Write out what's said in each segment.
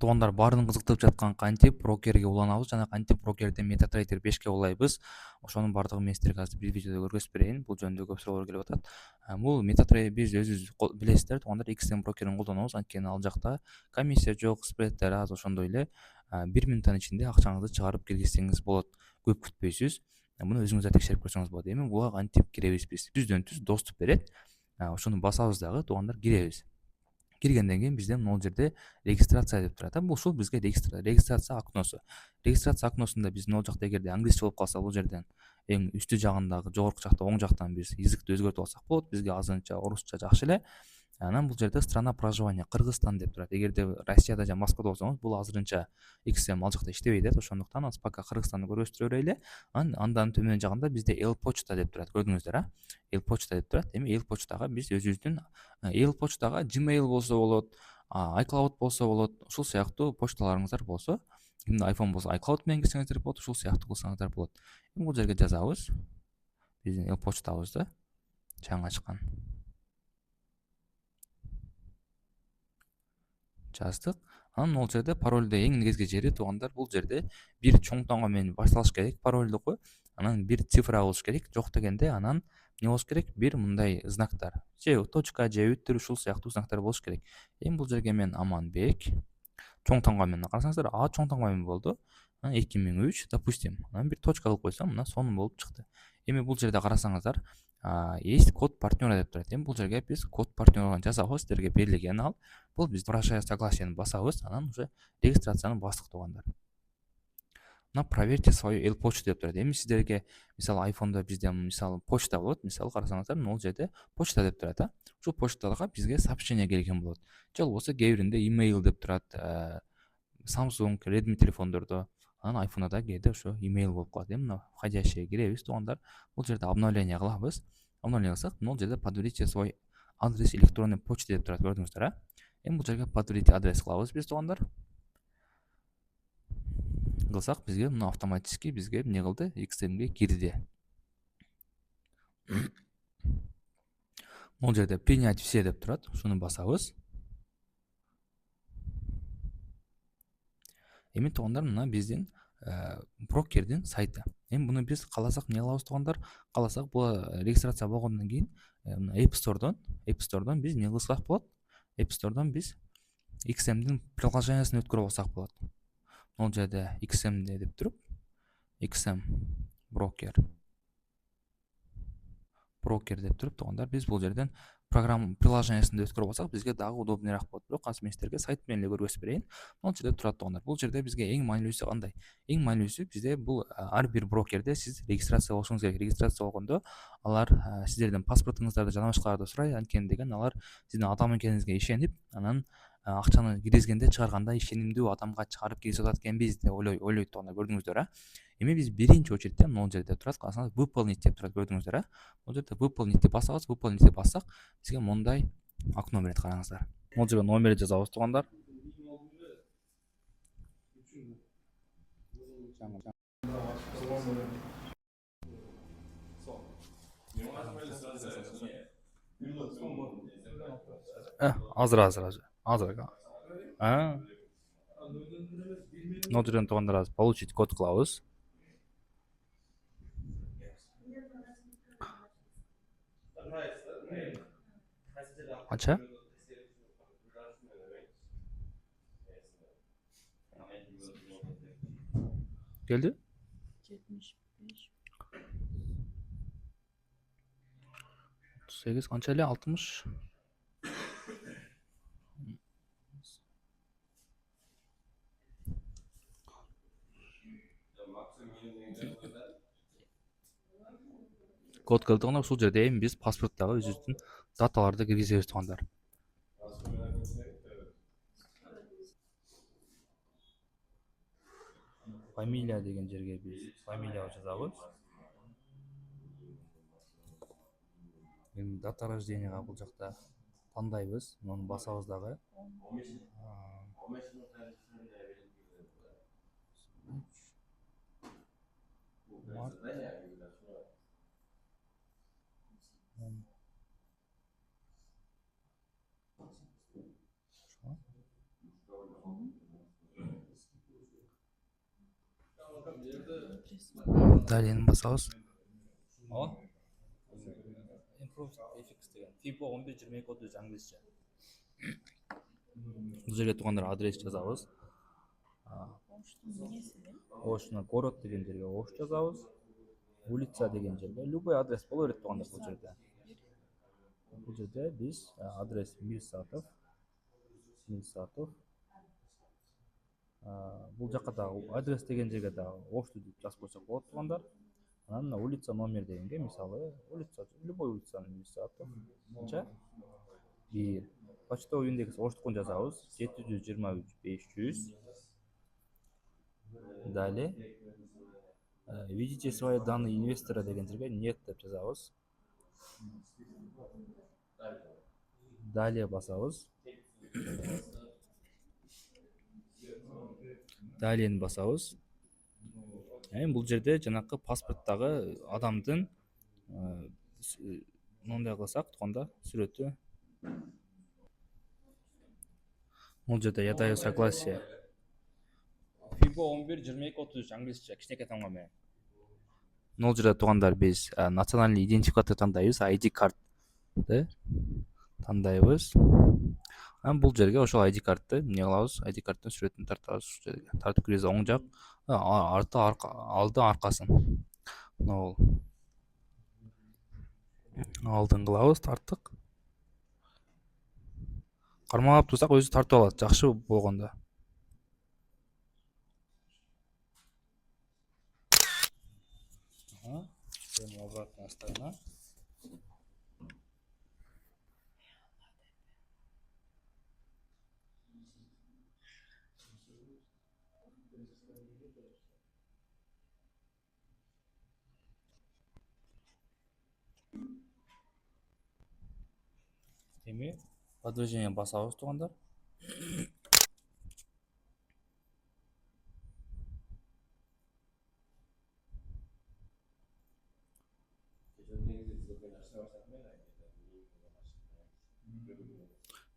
туугандар баарын кызыктырып жаткан кантип брокерге уланабыз жана кантип брокерден MetaTrader 5ке улайбыз. Ошонун бардыгын мен сиздерге азыр бир видеодо көргөзүп берейин. Бул жөнүндө көп суроолор келип атат. Бул MetaTrader биз өзүбүз билесиздер туугандар, XM брокерин колдонобуз. Анткени ал жакта комиссия жок, спреддер аз, ошондой эле 1 минуттун ичинде акчаңызды чыгарып киргизсеңиз болот. Көп күтпөйсүз. Муну өзүңүз да текшерип көрсөңүз болот. Эми буга кантип киребиз биз? Түздөн түз доступ берет. Ошону басабыз дагы туугандар, киребиз. Киргенден кийин бизде могул жерде регистрация деп турат. Бул ушул бизге регистрация окносу. Регистрация окносунда биз могул жакта эгерде англисче болуп калса, бул жерден эң үстү жагындагы жогорку жакта оң жактан биз языкты өзгөртүп алсак болот. Бизге азырынча орусча жакшы эле. Анан бул жерде страна проживания Кыргызстан деп турат. Эгерде Россияда же Москвада болсоңуз, бул азырынча XM ал жакта иштебей атат. Ошондуктан аз пока Кыргызстанды көргөзтүрө берели. Андан төмөн жагында бизде L почта деп турат. Көрдүңүздөр, L почта деп турат. Эми L почтага биз өзүбүздүн L почтага Gmail болсо болот, iCloud болсо болот. Ушул сыяктуу почталарыңыздар болсо, кимде iPhone болсо iCloud менен кирсеңиздер болот, ушул сыяктуу кылсаңыздар болот. Эми бул жерге жазабыз. Биздин L почтабызды жаңы ачкан. Жаздык. Анан могул жерде паролду эң негизги жери туугандар, бул жерде бир чоң таңба менен башталыш керек паролдуку. Анан бир цифра болуш керек. Жок дегенде анан не болуш керек? Бир мындай знактар. Же точка, же үттүр, ушул сыяктуу знактар болуш керек. Эми бул жерге мен Аманбек чоң таңба менен карасаңыздар, чоң таңба менен болду. Анан 2003, допустим. Анан бир точка кылып койсом, мына сонун болуп чыкты. Эми бул жерде карасаңыздар, есть код партнера деп турат. Эми бул жерге биз код партнерын жазабыз, сиздерге берилген ал. Бул биз прошу согласияны басабыз, анан уже регистрацияны бастык туугандар. Мына проверьте свою L почту деп турат. Эми сиздерге мисалы iPhone'да бизде мисалы почта болот. Мисалы карасаңыздар, могул жерде почта деп турат, Ушул почтага бизге сообщение келген болот. Же болбосо кээ биринде email деп турат. Samsung, Redmi телефондордо, анан iPhone'да кээде ошо email болуп калат. Эми мына входящий киребиз туугандар. Бул жерде обновление кылабыз. Обновление кылсак, могул жерде подтвердите свой адрес электронной почты деп турат. Көрдүңүздөр, Эми бул жерге подтвердить адрес кылабыз биз туугандар. Кылсак бизге мына автоматически бизге эмне кылды? XM'ге кирди. Могул жерде принять все деп турат. Ушуну басабыз. Эми туугандар, мына биздин брокердин сайты. Эми буну биз кааласак эмне кылабыз туугандар? Кааласак бул регистрация болгондон кийин App Store'дон биз эмне кылсак болот? App Store'дон биз XM'дин приложениясын өткөрүп алсак болот. Могул жерде XM деп туруп, XM брокер деп туруп туугандар, биз бул жерден программа приложениясын өткөрүп алсак, бизге дагы удобныйраак болот. Бирок азыр мен сиздерге сайт менен эле көргөзүп берейин. Могул жерде турат туугандар. Бул жерде бизге эң маанилүүсү кандай? Эң маанилүүсү бизде бул ар бир брокерде сиз регистрация болушуңуз керек. Регистрация болгондо алар сиздердин паспортуңуздарды жана башкаларды сурайт. Анткени деген алар сиздин адам экениңизге ишенип, анан акчаны киргизгенде чыгарганда ишенимдүү адамга чыгарып киргизип атат экенбиз деп ойлойт туугандар. Көрдүңүздөр, Эми биз биринчи очередте могул жерде турат, карасаңыз выполнить деп турат. Көрдүңүздөр, Могул жерде выполнить басабыз. Выполнить деп бассак, бизге мындай окно берет. Караңыздар. Могул жерге номерди жазабыз туугандар. Азыр. Могул жерден туугандар азыр получить код кылабыз. Канча? Келди? 75. 38 канча эле? 60. Код келди. Ушул жерде эми биз паспорттагы өзүбүздүн даталарды киргизебиз туугандар. Фамилия деген жерге биз фамилия жазабыз. Эми дата рожденияга бул жакта тандайбыз. Муну басабыз дагы. далее басабыз. Ооба. Improved FX деген FIBO 112230 англисче. Бул жерге туугандар адрес жазабыз. Ошуна город деген жерге Ош жазабыз. Улица деген жерге любой адрес боло берет туугандар бул жерде. Бул жерде биз адрес Мирсатов. Бул жака дагы адрес деген жерге дагы Ошту деп жазып койсок болот туугандар. Анан мына улица номер дегенге мисалы улица любой улицаны Мирсатов 1. Почтовый индекс Оштукун жазабыз 723 500. Далее видите свои данные инвестора деген жерге нет деп жазабыз. Далее басабыз. Далее басабыз. Эми бул жерде жанакы паспорттагы адамдын мындай кылсак туканда сүрөтү. Бул жерде я даю согласие. FIBO 112230 англисче кичинекей тамга менен. Бул жерде туугандар биз национальный идентификатор тандайбыз, ID картты тандайбыз. Бул жерге ошол ID картты эмне кылабыз? ID карттын сүрөтүн тартабыз. Ушул жерге тартып киребиз. Оң жак, арты, алды, аркасын. Мына бул. Алдын кылабыз, тарттык. Кармалап турсак өзү тартып алат, жакшы болгондо. Эми обратная сторона. Эми подтверждение басабыз туугандар.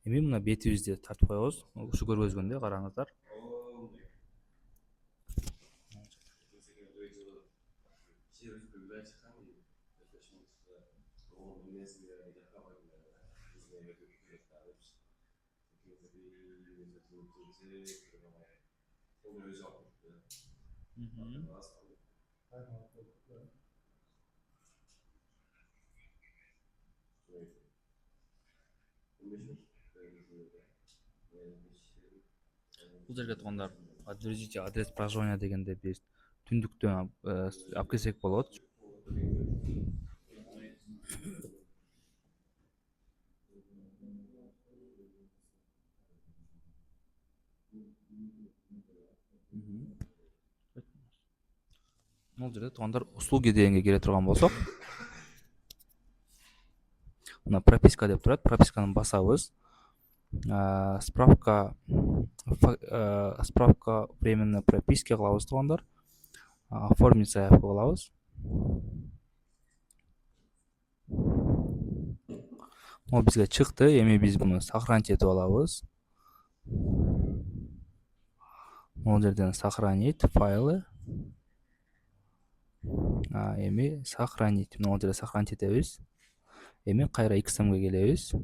Эми мына бетибизди тартып коебуз. Ушу көргөзгөндө караңыздар. Бул жерге туугандар подтвердите адрес проживания дегенде биз түндүктөн алып келсек болот. Бул жерде туугандар услуги дегенге кире турган болсок, мына прописка деп турат. Прописканы басабыз. Справка временной прописки кылабыз туугандар. Оформить заявку кылабыз. Могу бизге чыкты. Эми биз муну сохранить этип алабыз. Могу жерден сохранить файлы. Эми сохранить. Могу жерде сохранить этебиз. Эми кайра XM'ге келебиз.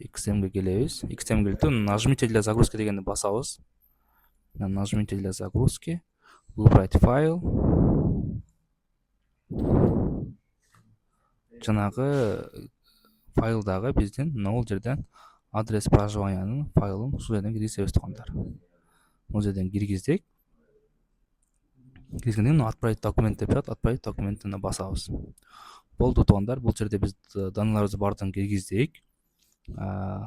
XM'ге келип нажмите для загрузки дегенди басабыз. Нажмите для загрузки. Выбрать файл. Жанагы файлдагы биздин бул жерден адрес проживаниянын файлын ушул жерден киргизебиз туугандар. Бул жерден киргиздик. Киргизгенден кийин отправить документ деп турат. Отправить документине басабыз. Болду туугандар. Бул жерде биз данныйларыбызды баардыгын киргиздик.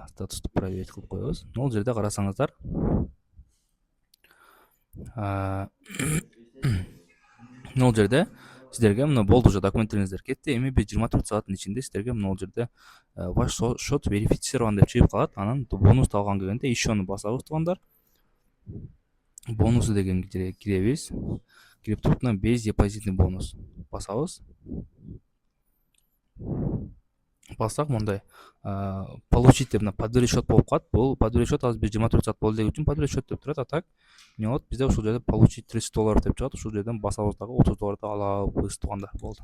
Статусту проверить кылып коебуз. Бул жерде карасаңыздар, бул жерде сиздерге мына болду, уже документтериңиздер кетти. Эми биз 24 сааттын ичинде сиздерге мына жерде ваш счет верифицирован деп чыгып калат. Анан бонусту алган келгенде ещену басабыз туугандар. Бонусу деген жерге киребиз. Кирип туруп мына без депозитный бонус басабыз. бассак мындай получить деп мына подтвердить счет болуп калат. Бул подтвердить счет азыр биз 24 саат болду деген үчүн подтвердить счет деп турат. А так эмне болот? Бизде ушул жерде получить $30 деп чыгат. Ушул жерден басабыз дагы $30 алабыз туугандар. Болду.